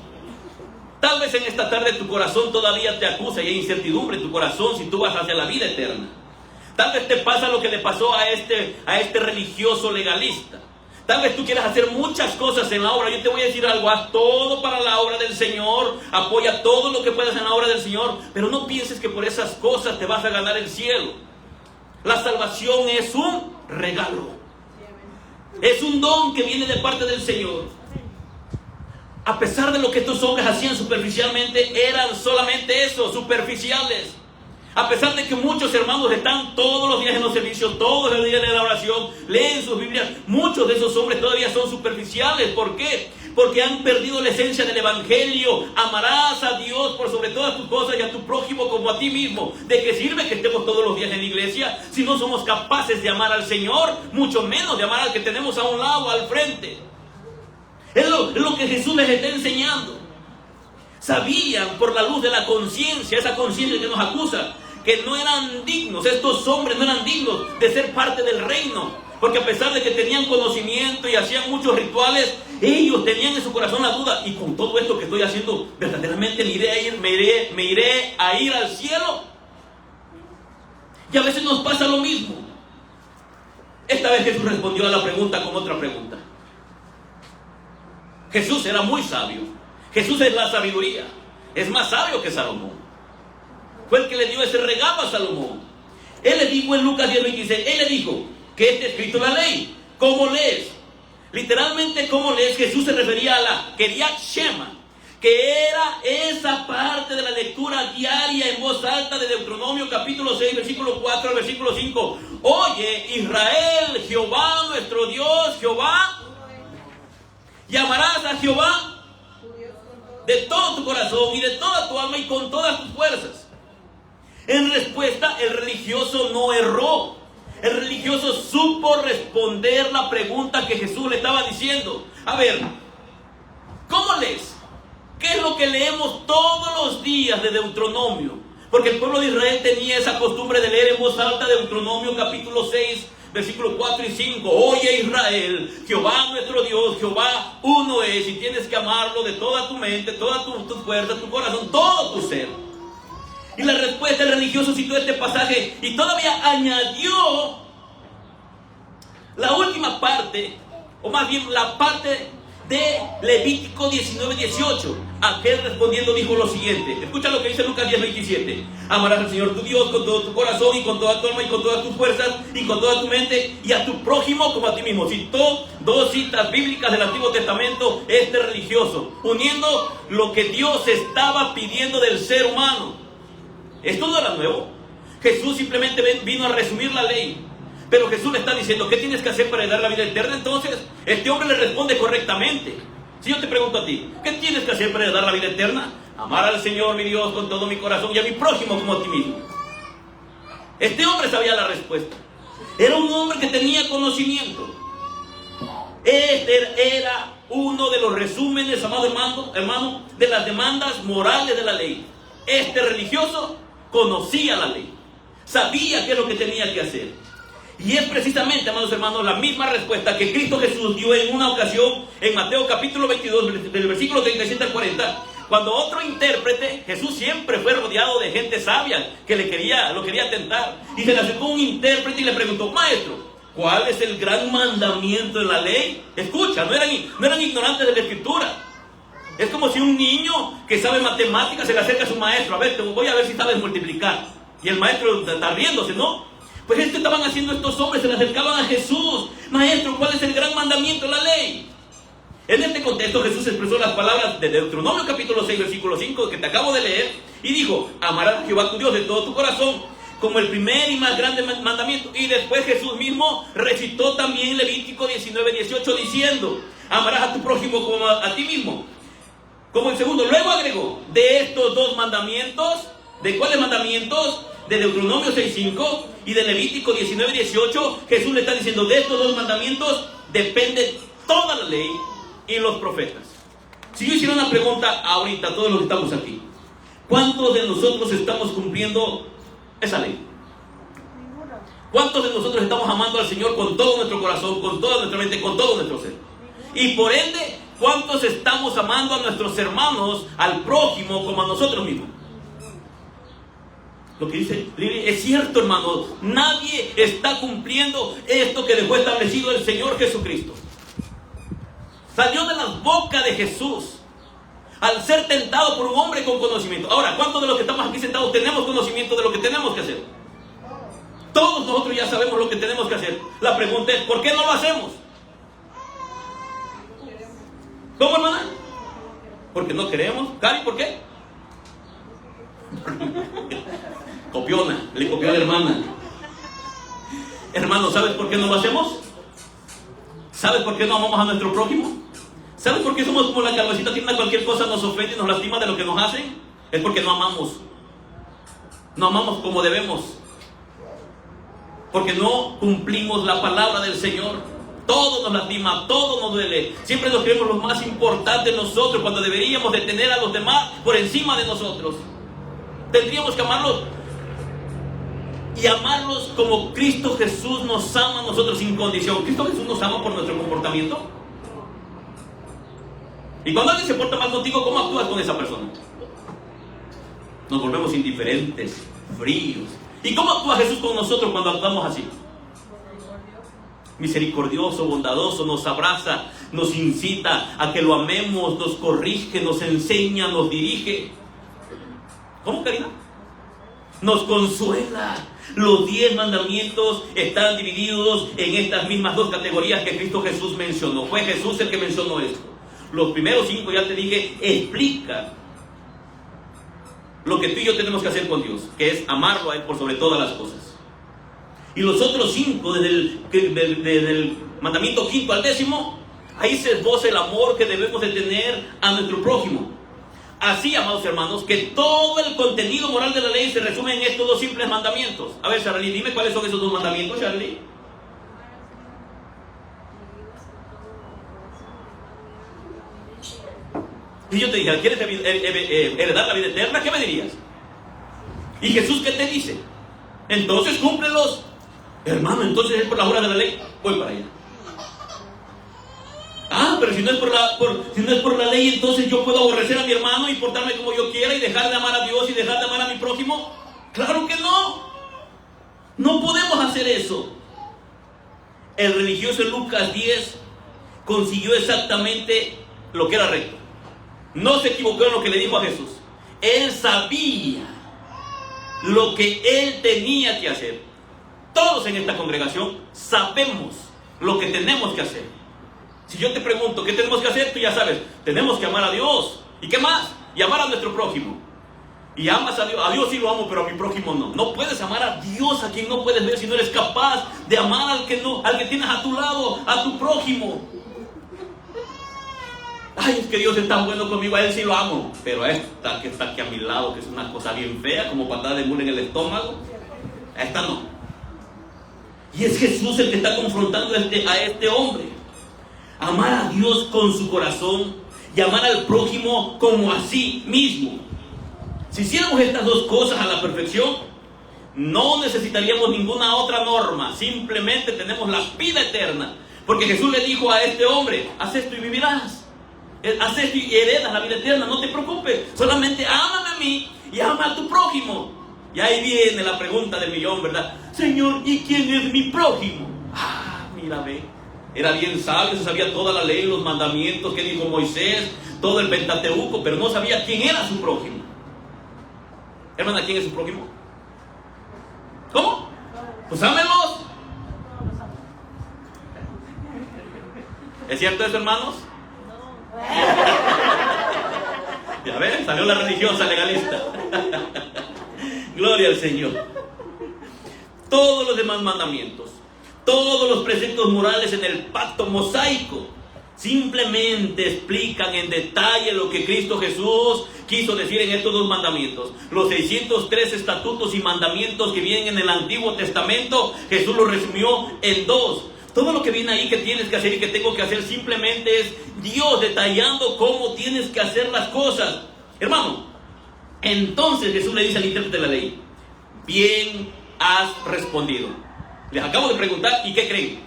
tal vez en esta tarde tu corazón todavía te acusa y hay incertidumbre en tu corazón si tú vas hacia la vida eterna. Tal vez te pasa lo que le pasó a este religioso legalista. Tal vez tú quieras hacer muchas cosas en la obra. Yo te voy a decir algo: haz todo para la obra del Señor, apoya todo lo que puedas en la obra del Señor, pero no pienses que por esas cosas te vas a ganar el cielo. La salvación es un regalo, es un don que viene de parte del Señor. A pesar de lo que estos hombres hacían superficialmente, eran solamente eso, superficiales. A pesar de que muchos hermanos están todos los días en los servicios, todos los días en la oración, leen sus Biblias, muchos de esos hombres todavía son superficiales. ¿Por qué? Porque han perdido la esencia del Evangelio. Amarás a Dios por sobre todas tus cosas y a tu prójimo como a ti mismo. ¿De qué sirve que estemos todos los días en la iglesia si no somos capaces de amar al Señor? Mucho menos de amar al que tenemos a un lado, al frente. Es lo que Jesús les está enseñando. Sabían por la luz de la conciencia, esa conciencia que nos acusa, que no eran dignos, estos hombres no eran dignos de ser parte del reino, porque a pesar de que tenían conocimiento y hacían muchos rituales, ellos tenían en su corazón la duda: y con todo esto que estoy haciendo, ¿verdaderamente me iré a ir al cielo? Y a veces nos pasa lo mismo. Esta vez Jesús respondió a la pregunta con otra pregunta. Jesús era muy sabio. Jesús es la sabiduría, es más sabio que Salomón. Fue el que le dio ese regalo a Salomón. Él le dijo en Lucas 10:26, él le dijo que está escrito en la ley. ¿Cómo lees? Literalmente, ¿cómo lees? Jesús se refería a la Queriat Shema, que era esa parte de la lectura diaria en voz alta de Deuteronomio capítulo 6, versículo 4 al versículo 5. Oye, Israel, Jehová nuestro Dios, Jehová, llamarás a Jehová de todo tu corazón y de toda tu alma y con todas tus fuerzas. En respuesta, el religioso no erró. El religioso supo responder la pregunta que Jesús le estaba diciendo. A ver, ¿cómo lees? ¿Qué es lo que leemos todos los días de Deuteronomio? Porque el pueblo de Israel tenía esa costumbre de leer en voz alta Deuteronomio capítulo 6, versículos 4 y 5. Oye, Israel, Jehová nuestro Dios, Jehová uno es, y tienes que amarlo de toda tu mente, toda tu fuerza, tu corazón, todo tu ser. Y la respuesta, el religioso citó este pasaje y todavía añadió la última parte, o más bien la parte de Levítico 19:18. Aquel respondiendo dijo lo siguiente. Escucha lo que dice Lucas 10:27. Amarás al Señor tu Dios con todo tu corazón y con toda tu alma y con todas tus fuerzas y con toda tu mente, y a tu prójimo como a ti mismo. Citó dos citas bíblicas del Antiguo Testamento este religioso, uniendo lo que Dios estaba pidiendo del ser humano. Esto no era nuevo. Jesús simplemente vino a resumir la ley. Pero Jesús le está diciendo: ¿qué tienes que hacer para heredar la vida eterna? Entonces, este hombre le responde correctamente. Si yo te pregunto a ti, ¿qué tienes que hacer para heredar la vida eterna? Amar al Señor mi Dios con todo mi corazón y a mi prójimo como a ti mismo. Este hombre sabía la respuesta. Era un hombre que tenía conocimiento. Este era uno de los resúmenes, amado hermano, de las demandas morales de la ley. Este religioso conocía la ley, sabía qué es lo que tenía que hacer. Y es precisamente, amados hermanos, la misma respuesta que Cristo Jesús dio en una ocasión en Mateo capítulo 22, del versículo 37 al 40. Cuando otro intérprete, Jesús siempre fue rodeado de gente sabia que lo quería tentar. Y se le acercó un intérprete y le preguntó: maestro, ¿cuál es el gran mandamiento de la ley? Escucha, no eran ignorantes de la escritura. Es como si un niño que sabe matemáticas se le acerca a su maestro: a ver, voy a ver si sabes multiplicar. Y el maestro está riéndose, ¿no? Pues esto estaban haciendo estos hombres, se le acercaban a Jesús: maestro, ¿cuál es el gran mandamiento de la ley? En este contexto Jesús expresó las palabras de Deuteronomio capítulo 6, versículo 5 que te acabo de leer, y dijo: amarás a Jehová tu Dios de todo tu corazón, como el primer y más grande mandamiento. Y después Jesús mismo recitó también Levítico 19:18 diciendo: amarás a tu prójimo como a ti mismo, como el segundo. Luego agregó: de estos dos mandamientos, ¿de cuáles mandamientos? De Deuteronomio 6:5 y de Levítico 19:18. Jesús le está diciendo: de estos dos mandamientos depende toda la ley y los profetas. Si yo hiciera una pregunta ahorita a todos los que estamos aquí, ¿cuántos de nosotros estamos cumpliendo esa ley? ¿Cuántos de nosotros estamos amando al Señor con todo nuestro corazón, con toda nuestra mente, con todo nuestro ser? Y por ende, ¿cuántos estamos amando a nuestros hermanos, al prójimo, como a nosotros mismos? Lo que dice Lili es cierto, hermano. Nadie está cumpliendo esto que dejó establecido el Señor Jesucristo. Salió de la boca de Jesús al ser tentado por un hombre con conocimiento. Ahora, ¿cuántos de los que estamos aquí sentados tenemos conocimiento de lo que tenemos que hacer? Todos nosotros ya sabemos lo que tenemos que hacer. La pregunta es, ¿por qué no lo hacemos? ¿Cómo, hermana? Porque no queremos. Cari, ¿por qué? Copiona, le copió a la hermana. Hermano, ¿sabes por qué no lo hacemos? ¿Sabes por qué no amamos a nuestro prójimo? ¿Sabes por qué somos como la calvacita tierna? Cualquier cosa nos ofende y nos lastima de lo que nos hacen. Es porque no amamos. No amamos como debemos. Porque no cumplimos la palabra del Señor. Todo nos lastima, todo nos duele. Siempre nos creemos los más importantes nosotros, cuando deberíamos de tener a los demás por encima de nosotros. Tendríamos que amarlos y amarlos como Cristo Jesús nos ama a nosotros sin condición. ¿Cristo Jesús nos ama por nuestro comportamiento? Y cuando alguien se porta mal contigo, ¿cómo actúas con esa persona? Nos volvemos indiferentes, fríos. ¿Y cómo actúa Jesús con nosotros cuando actuamos así? Misericordioso, bondadoso, nos abraza, nos incita a que lo amemos, nos corrige, nos enseña, nos dirige. ¿Cómo, Karina? Nos consuela. Los 10 mandamientos están divididos en estas mismas 2 categorías que Cristo Jesús mencionó. Fue Jesús el que mencionó esto. Los primeros 5, ya te dije, explica lo que tú y yo tenemos que hacer con Dios, que es amarlo a Él por sobre todas las cosas. Y los otros 5, desde el mandamiento 5 al 10º, ahí se esboza el amor que debemos de tener a nuestro prójimo. Así, amados hermanos, que todo el contenido moral de la ley se resume en estos 2 simples mandamientos. A ver, Charlie, dime cuáles son esos 2 mandamientos, Charlie. Y yo te dije, ¿quieres heredar la vida eterna? ¿Qué me dirías? ¿Y Jesús qué te dice? Entonces cúmplelos. Hermano, entonces es por la obra de la ley. Voy para allá. Ah, pero si no es por la ley, entonces yo puedo aborrecer a mi hermano y portarme como yo quiera y dejar de amar a Dios y dejar de amar a mi prójimo. Claro que no. No podemos hacer eso. El religioso en Lucas 10 consiguió exactamente lo que era recto. No se equivocó en lo que le dijo a Jesús. Él sabía lo que él tenía que hacer. Todos en esta congregación sabemos lo que tenemos que hacer. Si yo te pregunto qué tenemos que hacer, tú ya sabes. Tenemos que amar a Dios. ¿Y qué más? Y amar a nuestro prójimo. Y amas a Dios. A Dios sí lo amo, pero a mi prójimo no. No puedes amar a Dios, a quien no puedes ver, si no eres capaz de amar al que tienes a tu lado, a tu prójimo. Ay, es que Dios es tan bueno conmigo, a Él sí lo amo. Pero a esta que está aquí a mi lado, que es una cosa bien fea, como patada de mula en el estómago, a esta no. Y es Jesús el que está confrontando a este hombre. Amar a Dios con su corazón y amar al prójimo como a sí mismo. Si hiciéramos estas 2 cosas a la perfección, no necesitaríamos ninguna otra norma. Simplemente tenemos la vida eterna. Porque Jesús le dijo a este hombre, haz esto y vivirás. Haz esto y heredas la vida eterna, no te preocupes. Solamente ámame a mí y ama a tu prójimo. Y ahí viene la pregunta del millón, ¿verdad? Señor, ¿y quién es mi prójimo? Ah, mira, ve. Era bien sabio, se sabía toda la ley, los mandamientos que dijo Moisés, todo el Pentateuco, pero no sabía quién era su prójimo. Hermana, ¿quién es su prójimo? ¿Cómo? Pues ámelos. ¿Es cierto eso, hermanos? Ya ven, salió la religiosa legalista. Gloria al Señor. Todos los demás mandamientos, todos los preceptos morales en el pacto mosaico simplemente explican en detalle lo que Cristo Jesús quiso decir en estos 2 mandamientos. Los 603 estatutos y mandamientos que vienen en el Antiguo Testamento, Jesús los resumió en 2. Todo lo que viene ahí que tienes que hacer y que tengo que hacer simplemente es Dios detallando cómo tienes que hacer las cosas. Hermano, entonces Jesús le dice al intérprete de la ley, bien has respondido. Les acabo de preguntar, ¿y qué creen?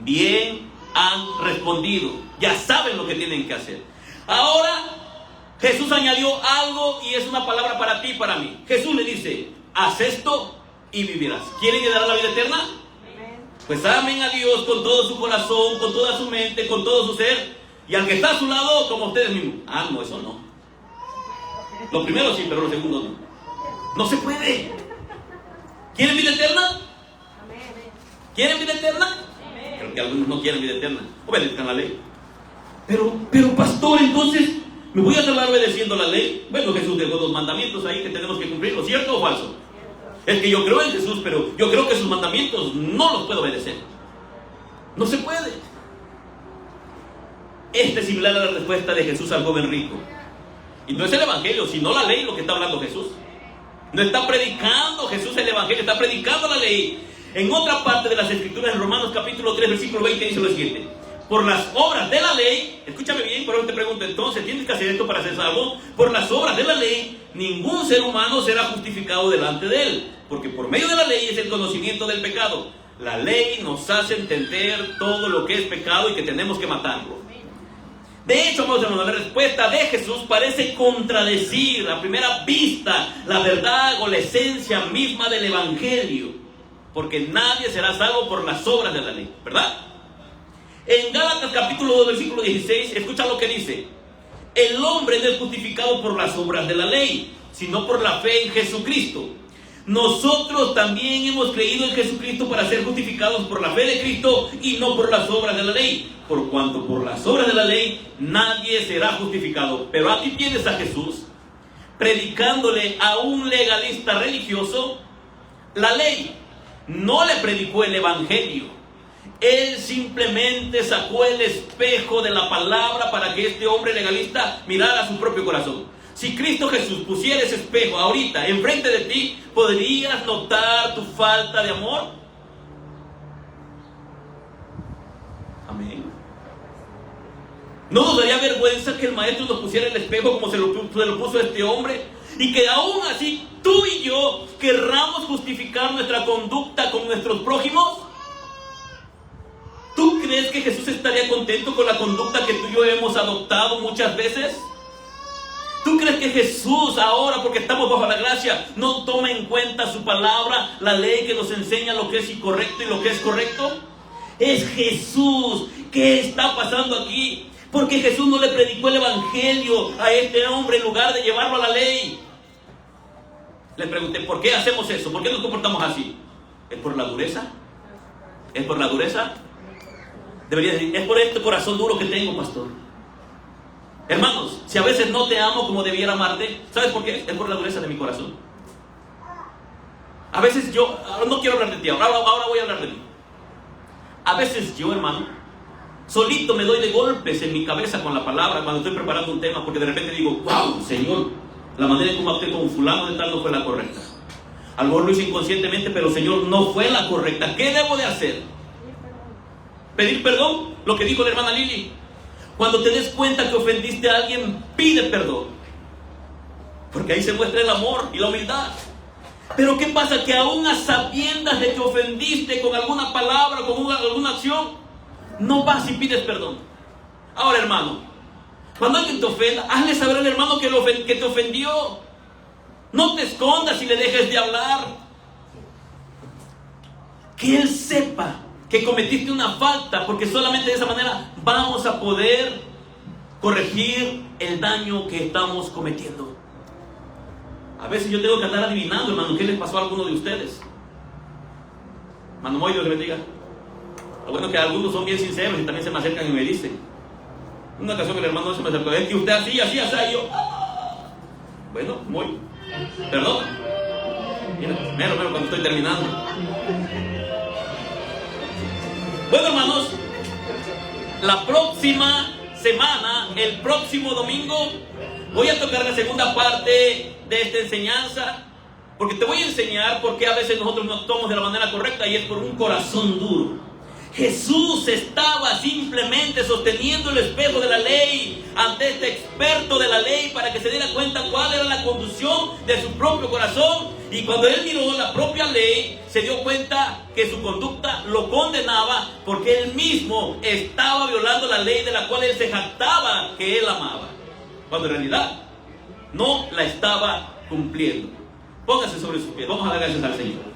Bien han respondido. Ya saben lo que tienen que hacer. Ahora Jesús añadió algo y es una palabra para ti y para mí. Jesús le dice, haz esto y vivirás. ¿Quieren heredar la vida eterna? Pues amen a Dios con todo su corazón, con toda su mente, con todo su ser, y al que está a su lado como ustedes mismos. Ah, no, eso no. Lo primero sí, pero lo segundo no. No se puede. ¿Quieren vida eterna? ¿Quieren vida eterna? Creo que algunos no quieren vida eterna. Obedezcan la ley. Pero pastor, entonces, ¿me voy a acabar obedeciendo la ley? Bueno, Jesús dejó 2 mandamientos ahí que tenemos que cumplir, ¿cierto o falso? Es que yo creo en Jesús, pero yo creo que sus mandamientos no los puedo obedecer. No se puede. Esta es similar a la respuesta de Jesús al joven rico. Y no es el evangelio, sino la ley lo que está hablando Jesús. No está predicando Jesús el evangelio, está predicando la ley. En otra parte de las escrituras, en Romanos capítulo 3, versículo 20, dice lo siguiente: por las obras de la ley, escúchame bien, por eso te pregunto, entonces, ¿tienes que hacer esto para ser salvo? Por las obras de la ley, ningún ser humano será justificado delante de él, porque por medio de la ley es el conocimiento del pecado. La ley nos hace entender todo lo que es pecado y que tenemos que matarlo. De hecho, vamos a ver, la respuesta de Jesús parece contradecir a primera vista la verdad o la esencia misma del evangelio, porque nadie será salvo por las obras de la ley, ¿verdad? En Gálatas capítulo 2, versículo 16, escucha lo que dice: el hombre no es justificado por las obras de la ley, sino por la fe en Jesucristo. Nosotros también hemos creído en Jesucristo para ser justificados por la fe de Cristo y no por las obras de la ley, por cuanto por las obras de la ley nadie será justificado. Pero aquí tienes a Jesús predicándole a un legalista religioso la ley. No le predicó el evangelio. Él simplemente sacó el espejo de la palabra para que este hombre legalista mirara su propio corazón. Si Cristo Jesús pusiera ese espejo ahorita enfrente de ti, ¿podrías notar tu falta de amor? Amén. ¿No nos daría vergüenza que el maestro nos pusiera el espejo como se lo puso este hombre? Y que aún así tú y yo querramos justificar nuestra conducta con nuestros prójimos. ¿Tú crees que Jesús estaría contento con la conducta que tú y yo hemos adoptado muchas veces? ¿Tú crees que Jesús ahora, porque estamos bajo la gracia, no toma en cuenta su palabra, la ley que nos enseña lo que es incorrecto y lo que es correcto? Es Jesús. ¿Qué está pasando aquí? Porque Jesús no le predicó el evangelio a este hombre en lugar de llevarlo a la ley. Les pregunté, ¿por qué hacemos eso? ¿Por qué nos comportamos así? ¿Es por la dureza? ¿Es por la dureza? Debería decir, es por este corazón duro que tengo, pastor. Hermanos, si a veces no te amo como debiera amarte, ¿sabes por qué? Es por la dureza de mi corazón. A veces yo, no quiero hablar de ti, ahora voy a hablar de mí. A veces yo, hermano, solito me doy de golpes en mi cabeza con la palabra cuando estoy preparando un tema, porque de repente digo, wow, Señor, la manera en cómo actué con fulano de tal no fue la correcta. A lo mejor lo hice inconscientemente, pero Señor, no fue la correcta. ¿Qué debo de hacer? Pedir perdón, lo que dijo la hermana Lili. Cuando te des cuenta que ofendiste a alguien, pide perdón, porque ahí se muestra el amor y la humildad. Pero ¿qué pasa? Que aún a sabiendas de que ofendiste con alguna palabra, con alguna acción, no vas y pides perdón. Ahora, hermano, cuando alguien te ofenda, hazle saber al hermano que te ofendió. No te escondas y le dejes de hablar. Que él sepa que cometiste una falta, porque solamente de esa manera vamos a poder corregir el daño que estamos cometiendo. A veces yo tengo que andar adivinando, hermano, qué les pasó a alguno de ustedes. Hermano Moy, Dios le bendiga. Lo bueno es que algunos son bien sinceros y también se me acercan y me dicen. Una ocasión el hermano se me acercó, es que usted así, y yo. Bueno, muy. Perdón. Mira, mero cuando estoy terminando. Bueno, hermanos, la próxima semana, el próximo domingo, voy a tocar la segunda parte de esta enseñanza, porque te voy a enseñar por qué a veces nosotros no actuamos de la manera correcta, y es por un corazón duro. Jesús estaba simplemente sosteniendo el espejo de la ley ante este experto de la ley para que se diera cuenta cuál era la conducción de su propio corazón. Y cuando él miró la propia ley, se dio cuenta que su conducta lo condenaba, porque él mismo estaba violando la ley de la cual él se jactaba que él amaba, cuando en realidad no la estaba cumpliendo. Póngase sobre sus pies. Vamos a dar gracias al Señor.